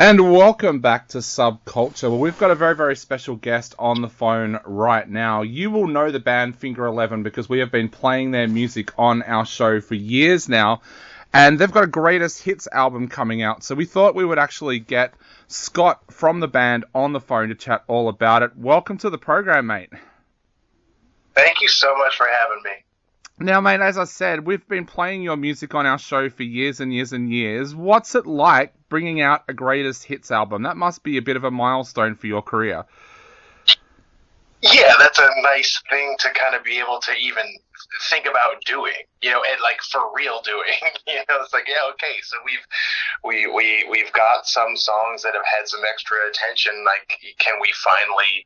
And welcome back to Subculture. Well, we've got a very, very special guest on the phone right now. You will know the band Finger 11 because we have been playing their music on our show for years now. And they've got a greatest hits album coming out. So we thought we would actually get Scott from the band on the phone to chat all about it. Welcome to the program, mate. Thank you so much for having me. Now, mate, as I said, we've been playing your music on our show for years and years and years. What's it like bringing out a greatest hits album? That must be a bit of a milestone for your career. Yeah, that's a nice thing to kind of be able to even think about doing, and like for real doing. It's like, yeah, okay, so we've got some songs that have had some extra attention. Like, can we finally,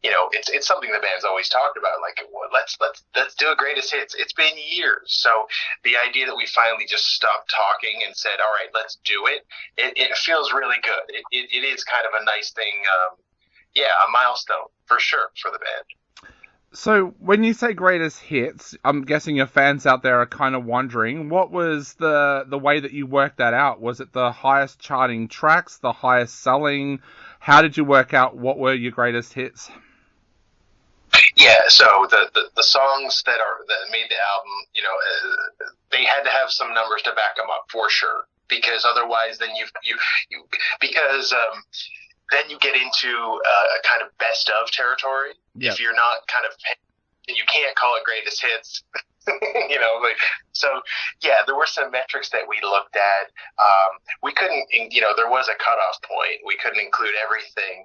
it's something the band's always talked about. Like, well, let's do a greatest hits. It's been years, so the idea that we finally just stopped talking and said, all right, let's do it. It feels really good. It is kind of a nice thing. Yeah, a milestone for sure for the band. So when you say greatest hits, I'm guessing your fans out there are kind of wondering, what was the way that you worked that out? Was it the highest charting tracks, the highest selling? How did you work out what were your greatest hits? Yeah, so the songs that made the album, they had to have some numbers to back them up for sure, because otherwise then then you get into a kind of best of territory. Yep. If you're not kind of, you can't call it greatest hits. So yeah, there were some metrics that we looked at. We couldn't, there was a cutoff point. We couldn't include everything,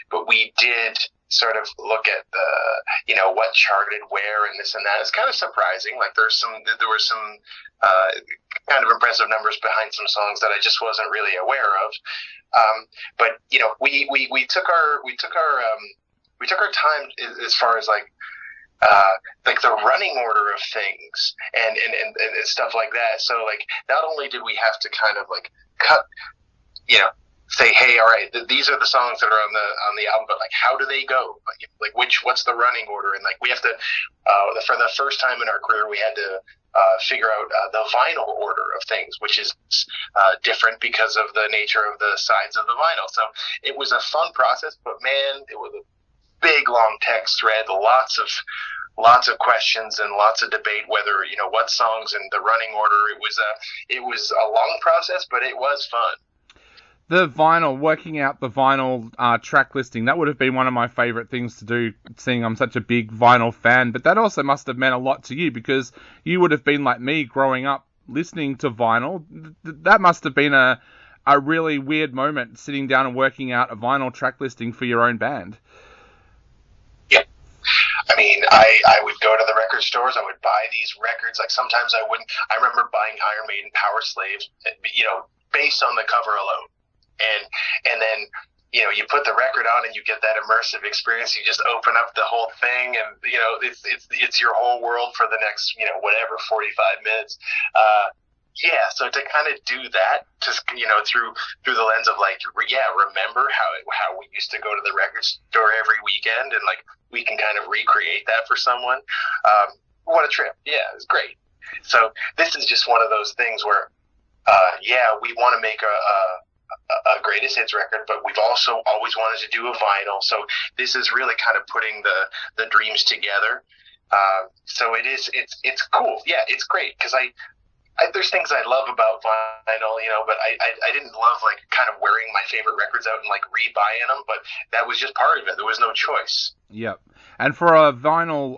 but we did sort of look at what charted where and this and that. It's kind of surprising. Like there were some kind of impressive numbers behind some songs that I just wasn't really aware of. But we took our time as far as like the running order of things and stuff like that. So like not only did we have to kind of like cut, say, hey, all right, these are the songs that are on the album, but like how do they go? Like what's the running order? And like we have to for the first time in our career we had to figure out the vinyl order of things, which is different because of the nature of the sides of the vinyl. So it was a fun process, but man, it was a big long text thread, lots of questions and lots of debate whether what songs and the running order. It was a long process, but it was fun. The vinyl, working out the vinyl track listing, that would have been one of my favorite things to do, seeing I'm such a big vinyl fan. But that also must have meant a lot to you because you would have been like me growing up listening to vinyl. That must have been a really weird moment, sitting down and working out a vinyl track listing for your own band. Yeah. I mean, I would go to the record stores. I would buy these records. Like sometimes I wouldn't. I remember buying Iron Maiden Power Slave, based on the cover alone. And then, you put the record on and you get that immersive experience. You just open up the whole thing and, it's your whole world for the next, 45 minutes. So to kind of do that, just, through the lens of like, remember how we used to go to the record store every weekend and like, we can kind of recreate that for someone. What a trip. Yeah, it was great. So this is just one of those things where, we want to make a greatest hits record, but we've also always wanted to do a vinyl. So this is really kind of putting the dreams together. So it's cool. Yeah, it's great because there's things I love about vinyl, but I didn't love like kind of wearing my favorite records out and like rebuying them, but that was just part of it. There was no choice. Yep. And for our vinyl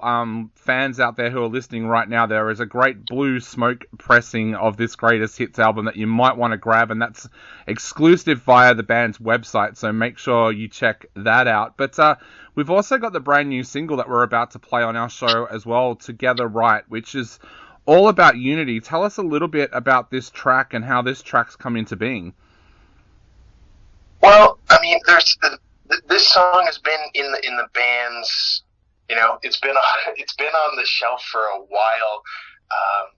fans out there who are listening right now, there is a great Blue Smoke pressing of this greatest hits album that you might want to grab, and that's exclusive via the band's website, so make sure you check that out. But we've also got the brand new single that we're about to play on our show as well, Together Right, which is all about unity. Tell us a little bit about this track and how this track's come into being. Well, I mean, this song has been in the band's, it's been on the shelf for a while. I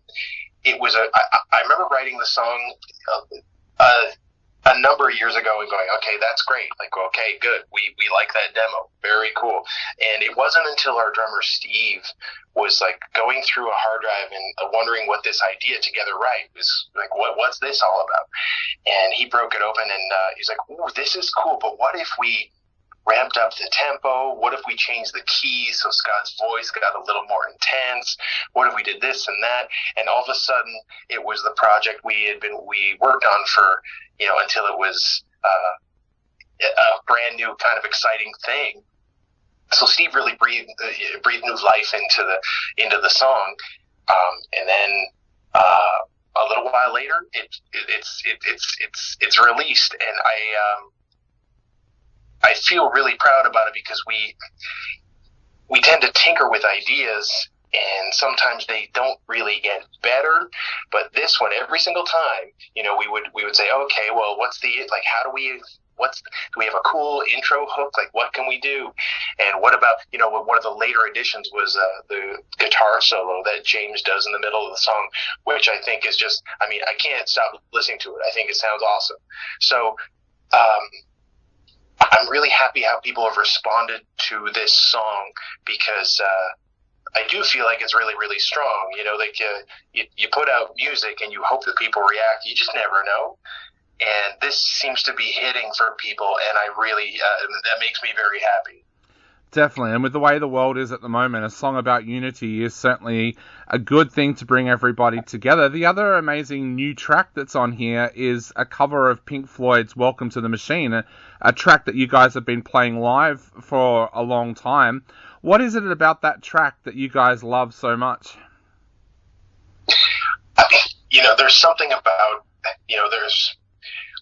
remember writing the song a a number of years ago and going, okay, that's great. Like, okay, good. We like that demo. Very cool. And it wasn't until our drummer Steve was like going through a hard drive and wondering what this idea Together Right was like, what's this all about? And he broke it open and he's like, ooh, this is cool, but what if we ramped up the tempo? What if we changed the keys so Scott's voice got a little more intense? What if we did this and that? And all of a sudden, it was the project we worked on for, until it was a brand new kind of exciting thing. So Steve really breathed new life into the song, and then a little while later, it's released, and I feel really proud about it because we tend to tinker with ideas and sometimes they don't really get better. But this one, every single time, we would say, okay, well, do we have a cool intro hook? Like, what can we do? And what about, one of the later additions was the guitar solo that James does in the middle of the song, which I think is just, I can't stop listening to it. I think it sounds awesome. So, I'm really happy how people have responded to this song because I do feel like it's really, really strong. You put out music and you hope that people react. You just never know. And this seems to be hitting for people, and I really that makes me very happy. Definitely, and with the way the world is at the moment, a song about unity is certainly a good thing to bring everybody together. The other amazing new track that's on here is a cover of Pink Floyd's Welcome to the Machine, a track that you guys have been playing live for a long time. What is it about that track that you guys love so much? There's something about,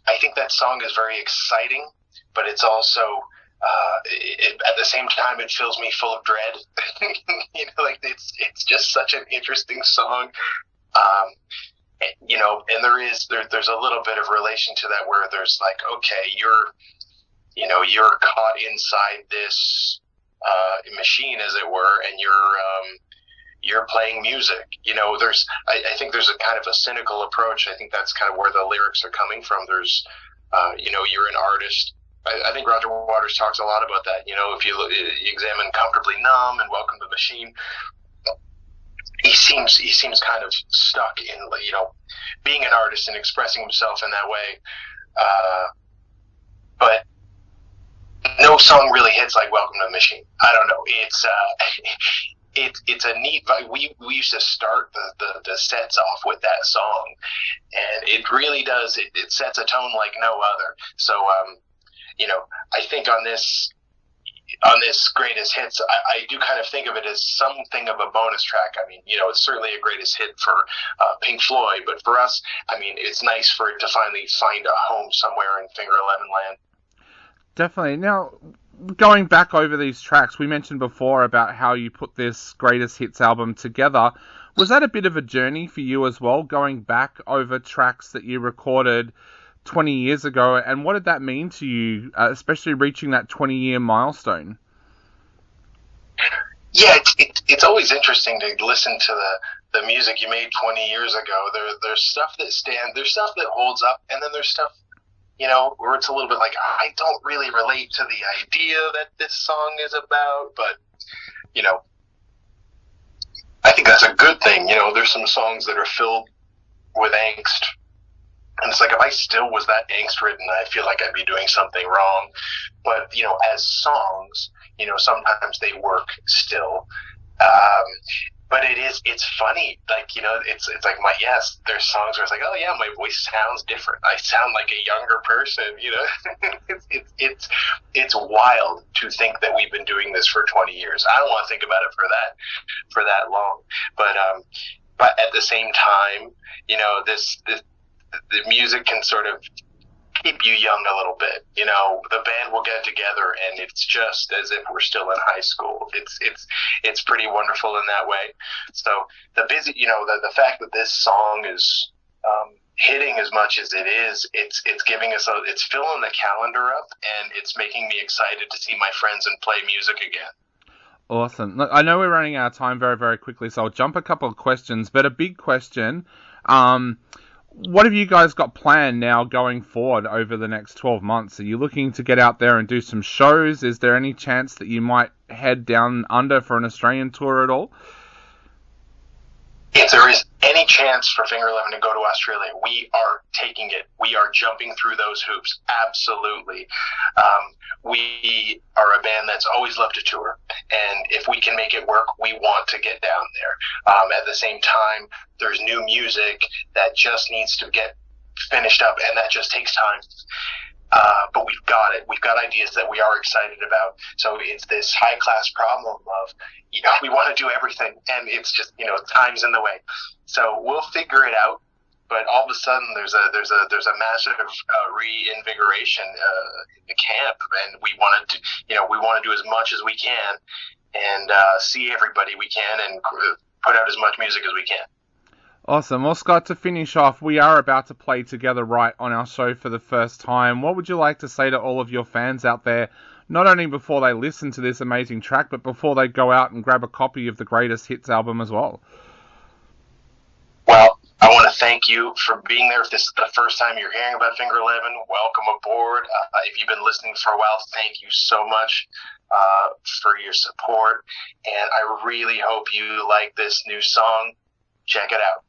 I think that song is very exciting, but it's also, at the same time, it fills me full of dread. It's just such an interesting song. And there's a little bit of relation to that where there's like, okay, you're caught inside this machine, as it were, and you're playing music. I think there's a kind of a cynical approach. I think that's kind of where the lyrics are coming from. There's, you're an artist. I think Roger Waters talks a lot about that. If you examine Comfortably Numb and Welcome to the Machine, he seems kind of stuck in, being an artist and expressing himself in that way. But no song really hits like Welcome to the Machine. I don't know. It's a neat vibe. We used to start the sets off with that song, and it really does. It sets a tone like no other. So, I think on this greatest hits, I do kind of think of it as something of a bonus track. It's certainly a greatest hit for Pink Floyd, but for us, it's nice for it to finally find a home somewhere in Finger 11 land. Definitely. Now, going back over these tracks, we mentioned before about how you put this greatest hits album together. Was that a bit of a journey for you as well, going back over tracks that you recorded 20 years ago, and what did that mean to you, especially reaching that 20-year milestone? Yeah, it's always interesting to listen to the music you made 20 years ago. There's stuff that there's stuff that holds up, and then there's stuff, where it's a little bit like, I don't really relate to the idea that this song is about, but, I think that's a good thing. There's some songs that are filled with angst, and it's like, if I still was that angst-ridden, I feel like I'd be doing something wrong. But, as songs, sometimes they work still. But it's funny. Like, it's like there's songs where it's like, oh yeah, my voice sounds different. I sound like a younger person, it's wild to think that we've been doing this for 20 years. I don't want to think about it for that long. But at the same time, the music can sort of keep you young a little bit. The band will get together and it's just as if we're still in high school. It's pretty wonderful in that way. So the fact that this song is hitting as much as it is, it's giving us it's filling the calendar up, and it's making me excited to see my friends and play music again. Awesome. Look, I know we're running out of time very, very quickly, so I'll jump a couple of questions, but a big question, What have you guys got planned now going forward over the next 12 months? Are you looking to get out there and do some shows? Is there any chance that you might head down under for an Australian tour at all? If there is any chance for Finger Eleven to go to Australia, we are taking it. We are jumping through those hoops. Absolutely. We are a band that's always loved to tour, and if we can make it work, we want to get down there. At the same time, there's new music that just needs to get finished up, and that just takes time. But we've got it. We've got ideas that we are excited about. So it's this high class problem of, we want to do everything, and it's just, time's in the way. So we'll figure it out. But all of a sudden, there's a massive reinvigoration in the camp, and we want to do as much as we can, and see everybody we can, and put out as much music as we can. Awesome. Well, Scott, to finish off, we are about to play Together Right on our show for the first time. What would you like to say to all of your fans out there, not only before they listen to this amazing track, but before they go out and grab a copy of the Greatest Hits album as well? Well, I want to thank you for being there. If this is the first time you're hearing about Finger Eleven, welcome aboard. If you've been listening for a while, thank you so much for your support. And I really hope you like this new song. Check it out.